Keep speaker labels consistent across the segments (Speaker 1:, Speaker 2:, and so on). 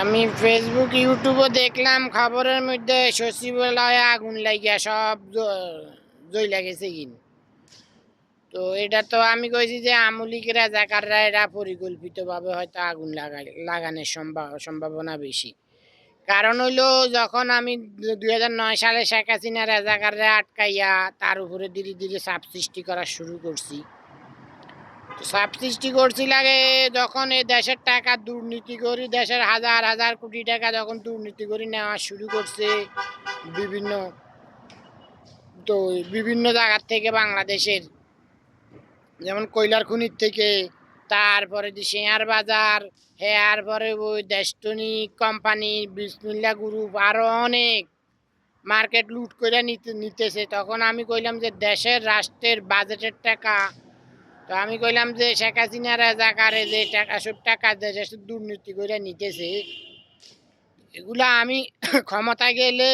Speaker 1: আমি ফেসবুক ইউটিউবে দেখলাম খবরের মধ্যে সচিবালয়ে আগুন লাগিয়া সব জ্বইলা গেছে কিন। তো এটা তো আমি কইছি যে আমলিকেরা জাকাররা এরা পরিকল্পিতভাবে হয়তো আগুন লাগানোর সম্ভাবনা বেশি। কারণ হইলো যখন আমি 2009 সালে শেখ হাসিনা রাজাকাররা আটকাইয়া তার উপরে ধীরে ধীরে চাপ সৃষ্টি করা শুরু করছি। চাপ সৃষ্টি করছি লাগে যখন এই দেশের টাকা দুর্নীতি করি, দেশের হাজার হাজার কোটি টাকা যখন দুর্নীতি করে নেওয়া শুরু করছে বিভিন্ন তো বিভিন্ন জায়গার থেকে বাংলাদেশের, যেমন কয়লার খনির থেকে, তারপরে যে শেয়ার বাজার, হেয়ার পরে ওই দেশটনিক কোম্পানি, বিসমিল্লা গ্রুপ, আরো অনেক মার্কেট লুট করে নিতেছে। তখন আমি কইলাম যে দেশের রাষ্ট্রের বাজেটের টাকা, তো আমি কইলাম যে শেখ হাসিনা রাজাকারে যে টাকা সব টাকা দেশের দুর্নীতি করে নিতেছে, এগুলা আমি ক্ষমতা গেলে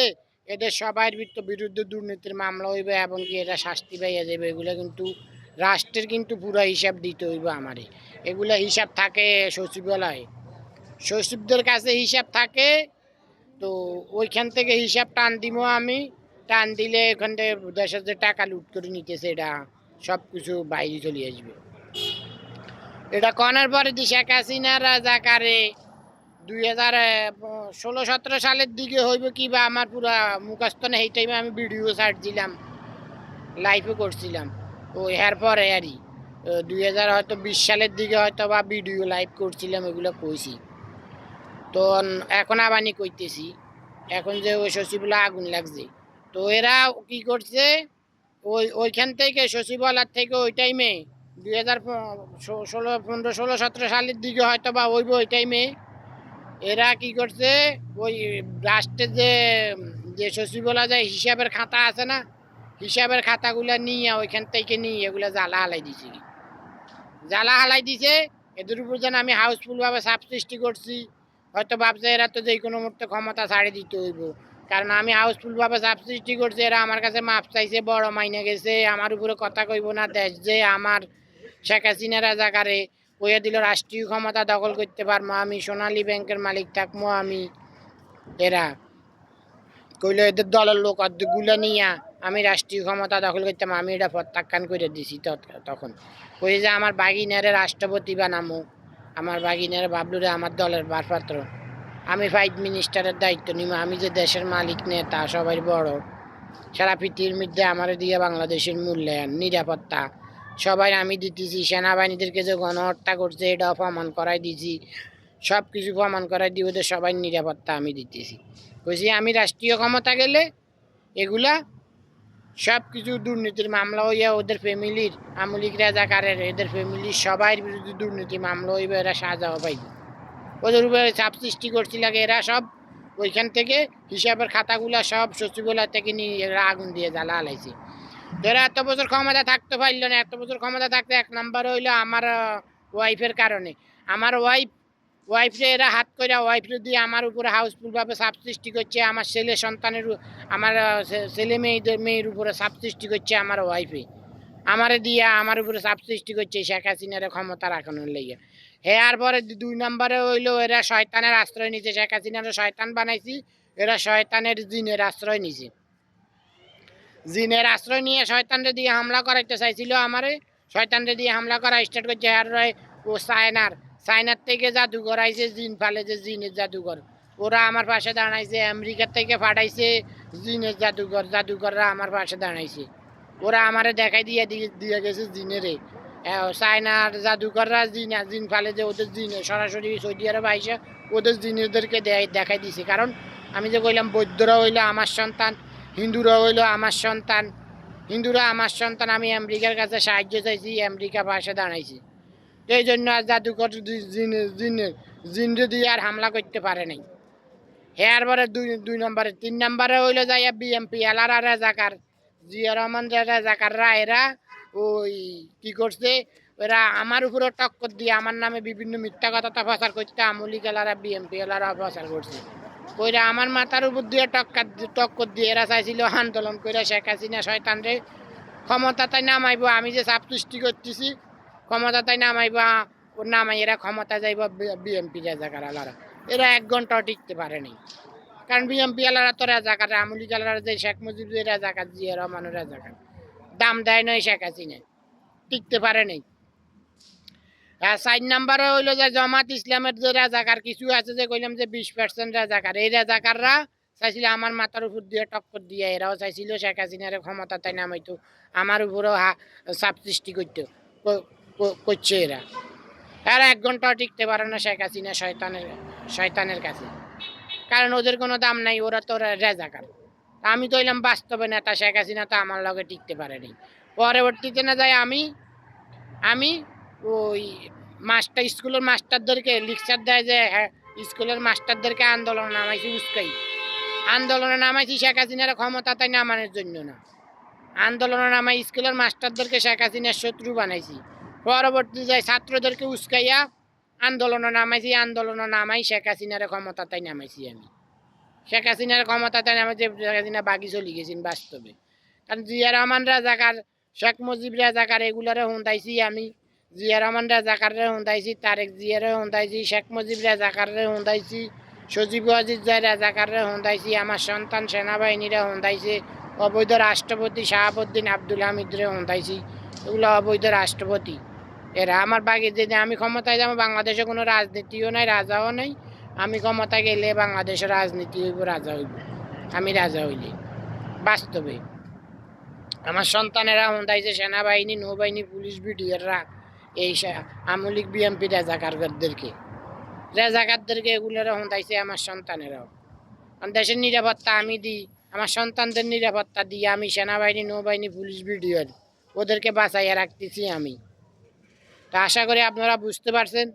Speaker 1: এদের সবার বিরুদ্ধে দুর্নীতির মামলা হইবে এবং কি এটা শাস্তি পাইয়া যাবে। এগুলা কিন্তু রাষ্ট্রের কিন্তু পুরা হিসাব দিতে হইব আমারে। এগুলা হিসাব থাকে সচিবালয়ে, সচিবদের কাছে হিসাব থাকে। তো ওইখান থেকে হিসাব টান দিব আমি, টান দিলে ওখান থেকে দেশের যে টাকা লুট করে নিতেছে এটা সব কিছু বাইরে চলে আসবে। এটা কনার পরে দি শেখ হাসিনা রাজাকারে 2016-17 সালের দিকে হইব কি বা আমার পুরা মুখস্থ না। এই টাইমে আমি ভিডিও ছাড়ছিলাম, লাইভও করছিলাম। ও এর পরে আরই 2020 সালের দিকে হয়তো বা ভিডিও লাইভ করছিলাম, এগুলো কইছি। তো এখন আবানি কইতেছি, এখন যে ওই সচিবালয় আগুন লাগছে, তো এরা কি করছে, ওইখান থেকে সচিবালয় থেকে ওই টাইমে 2015-16-17 সালের দিকে হয়তো বা ওই টাইমে এরা কি করছে, ওই রাষ্ট্রের যে সচিবালয় যে হিসাবের খাতা আছে না, হিসাবের খাতাগুলা নিয়ে ওইখান থেকে নিয়ে এগুলা জ্বালা হালাই দিছে, জ্বালা হালাই দিছে। এদের উপর যেন আমি হাউসফুল ভাবে চাপ সৃষ্টি করছি। হয়তো ভাবছে এরা তো যে কোনো মুহূর্তে ক্ষমতা ছাড়ে দিতে হইব, কারণ আমি হাউসফুল ভাবে চাপ সৃষ্টি করছি। এরা আমার কাছে মাপ চাইছে, বড় মাইনে গেছে, আমার উপরে কথা কইব না। দেশ যে আমার শেখ হাসিনা রাজাকারে কইয়া দিল রাষ্ট্রীয় ক্ষমতা দখল করতে পারবো আমি, সোনালী ব্যাংকের মালিক থাকবো আমি। এরা কইল এদের দলের লোক অর্ধেকগুলো নিয়ে আমি রাষ্ট্রীয় ক্ষমতা দখল করতাম, আমি এটা প্রত্যাখ্যান করে দিছি। তখন কই যে আমার বাগিনারে রাষ্ট্রপতি বানামো, আমার বাগিনারে বাবলুরে আমার দলের ভারপ্রাপ্ত, আমি 5 মিনিস্টারের দায়িত্ব নিব, আমি যে দেশের মালিক নেতা সবাই বড়, সারা পৃথিবীর মধ্যে আমার দিয়ে বাংলাদেশের মূল্যায়ন নিরাপত্তা সবাই আমি দিতেছি। সেনাবাহিনীদেরকে যে গণহত্যা করছে এটাও প্রমাণ করাই দিছি, সব কিছু প্রমাণ করাই দিয়ে ওদের সবাই নিরাপত্তা আমি দিতেছি। কইছি আমি রাষ্ট্রীয় ক্ষমতা গেলে এগুলা সব কিছু দুর্নীতির মামলা হইয়া ওদের ফ্যামিলির, আমলিক রাজাকারের এদের ফ্যামিলির সবাই বিরুদ্ধে দুর্নীতি মামলা হইবে, এরা সাজাও পাইবে। ওদের উপরে চাপ সৃষ্টি করছি লাগে, এরা সব ওইখান থেকে হিসাবের খাতাগুলা সব সচিবালয় থেকে নিয়ে এরা আগুন দিয়ে জ্বালা হালাইছে। এরা এত বছর ক্ষমতা থাকতে পারলো না। এত বছর ক্ষমতা থাকতে এক নাম্বার হইলো আমার ওয়াইফের কারণে। আমার ওয়াইফরে এরা হাত করে ওয়াইফরে দিয়ে আমার উপরে হাউসফুলভাবে চাপ সৃষ্টি করছে। আমার ছেলে সন্তানের, আমার ছেলে মেয়ের উপরে চাপ সৃষ্টি করছে আমার ওয়াইফে। আমারে দিয়া আমার উপরে চাপ সৃষ্টি করছে শেখ হাসিনার ক্ষমতা রাখানোর লেগে। আর পরে 2 নম্বরে হইলো এরা শয়তানের আশ্রয় নিছে। শেখ হাসিনার শয়তান বানাইছি, এরা শয়তানের জিনের আশ্রয় নিছে। জিনের আশ্রয় নিয়ে শয়তানরে দিয়ে হামলা করাইতে চাইছিল আমারে, শয়তানরে দিয়ে হামলা করা স্টার্ট করছে। আর ও চায়নার থেকে জাদুঘর আইছে, জিন ফালে যে জিনের জাদুঘর, ওরা আমার পাশে দাঁড়াইছে। আমেরিকার থেকে পাঠাইছে জিনের জাদুঘররা আমার পাশে দাঁড়াইছে। ওরা আমারে দেখাই দিয়ে গেছে জিনেরে। চায়নার জাদুঘররা জিন ফালে যে ওদের জিনে সরাসরি সৌদি আরব আইসা ওদের জিনেদেরকে দেখাই দিছে। কারণ আমি যে কইলাম বৌদ্ধরা হইলো আমার সন্তান, হিন্দুরা হইলো আমার সন্তান, আমি আমেরিকার কাছে সাহায্য চাইছি, আমেরিকা পাশে দাঁড়াইছি। তো এই জন্য আর জাদুঘর জিনরে দিয়ে আর হামলা করতে পারে নাই। হেয়ার পরে 2 নম্বরে 3 নম্বরে হইলো যাইয়া বিএমপি এলারা রাজাকার, জিয়া রহমান রাজাকাররা এরা ওই কি করছে, এরা আমার উপরে টক্কর দিয়ে আমার নামে বিভিন্ন মিথ্যা কথা প্রচার করতে আমলিক এলারা বিএমপি এলারা প্রচার করছে। কইরা আমার মাথার উপর দিয়ে টক্কর দিয়ে এরা চাইছিল আন্দোলন করে শেখ হাসিনা শয়তানরে ক্ষমতায় নামাইব। আমি যে চাপ সৃষ্টি করতেছি ক্ষমতায় নামাইব, নামাই এরা ক্ষমতা যাইব বিএমপি রাজাকার আলারা। এরা 1 ঘন্টাও টিকতে পারেনি। কারণ বিএমপি আলারা তো রাজাকার, আওয়ামী লীগ আলারা যে শেখ মুজিব যে রাজাকার, জিয়া রহমানের রাজাকার, দাম দেয় নাই শেখ হাসিনা, টিকতে পারে নাই। আর 4 নাম্বারে হইলো যে জামাত ইসলামের যে রাজাকার কিছু আছে, যে কইলাম যে 20% রাজাকার, এই রাজাকাররা চাইছিল আমার মাথার উপর দিয়ে টক্কর দিয়ে, এরাও চাইছিল শেখ হাসিনার ক্ষমতা তাই নামাইতো, আমার উপরেও চাপ সৃষ্টি করতো, করছে এরা। আর 1 ঘন্টাও টিকতে পারে না শেখ হাসিনা শয়তানের কাছে, কারণ ওদের কোনো দাম নাই, ওরা তো রাজাকার। আমি তো হইলাম বাস্তবে নেতা, শেখ হাসিনা তো আমার লগে টিকতে পারেনি। পরবর্তীতে না যায় আমি ওই স্কুলের মাস্টারদেরকে লেকচার দেয় যে হ্যাঁ, স্কুলের মাস্টারদেরকে আন্দোলন নামাইছি, উস্কাই আন্দোলনে নামাইছি শেখ হাসিনার ক্ষমতা তাই নামানোর জন্য না, আন্দোলনে নামাই স্কুলের মাস্টারদেরকে শেখ হাসিনার শত্রু বানাইছি। পরবর্তী যায় ছাত্রদেরকে উস্কাইয়া আন্দোলনে নামাইছি, আন্দোলনে নামাই শেখ হাসিনার ক্ষমতা তাই নামাইছি আমি। শেখ হাসিনার ক্ষমতা তাই নামাইছি, শেখ হাসিনা বাকি চলে গেছেন বাস্তবে। কারণ জিয়া রহমান রাজাকার, শেখ মুজিব রাজাকার, এগুলারে হুন্দাইছি আমি। জিয়া রহমান রাজাকাররে হুন্দাইছি, তারেক জিয়ারে হুন্দাইছি, শেখ মুজিব রাজাকাররে হুন্দাইছি, সজীব ওয়াজিদ যায় রাজাকাররে হুন্দাইছি, আমার সন্তান সেনাবাহিনীরা হুন্দাইছে, অবৈধ রাষ্ট্রপতি শাহাবুদ্দিন আব্দুল হামিদরে হুন্দাইছি, এগুলো অবৈধ রাষ্ট্রপতি এরা। আমার বাকি যদি আমি ক্ষমতায় যাবো, বাংলাদেশে কোনো রাজনীতিও নাই, রাজাও নাই, আমি ক্ষমতায় গেলে বাংলাদেশের রাজনীতি হইব, রাজা হইব, আমি রাজা হইলে বাস্তবে। আমার সন্তানেরা হুন্দাইছে সেনাবাহিনী, নৌবাহিনী, পুলিশ, বিডিআররা, এই আওয়ামী লীগ বিএনপি রাজাকারদেরকে এগুলোরা হুন্দাইছে আমার সন্তানেরাও। দেশের নিরাপত্তা আমি দিই, আমার সন্তানদের নিরাপত্তা দিই আমি, সেনাবাহিনী, নৌবাহিনী, পুলিশ, বিডিআর ওদেরকে বাঁচাইয়া রাখতেছি আমি। তা আশা করি আপনারা বুঝতে পারছেন।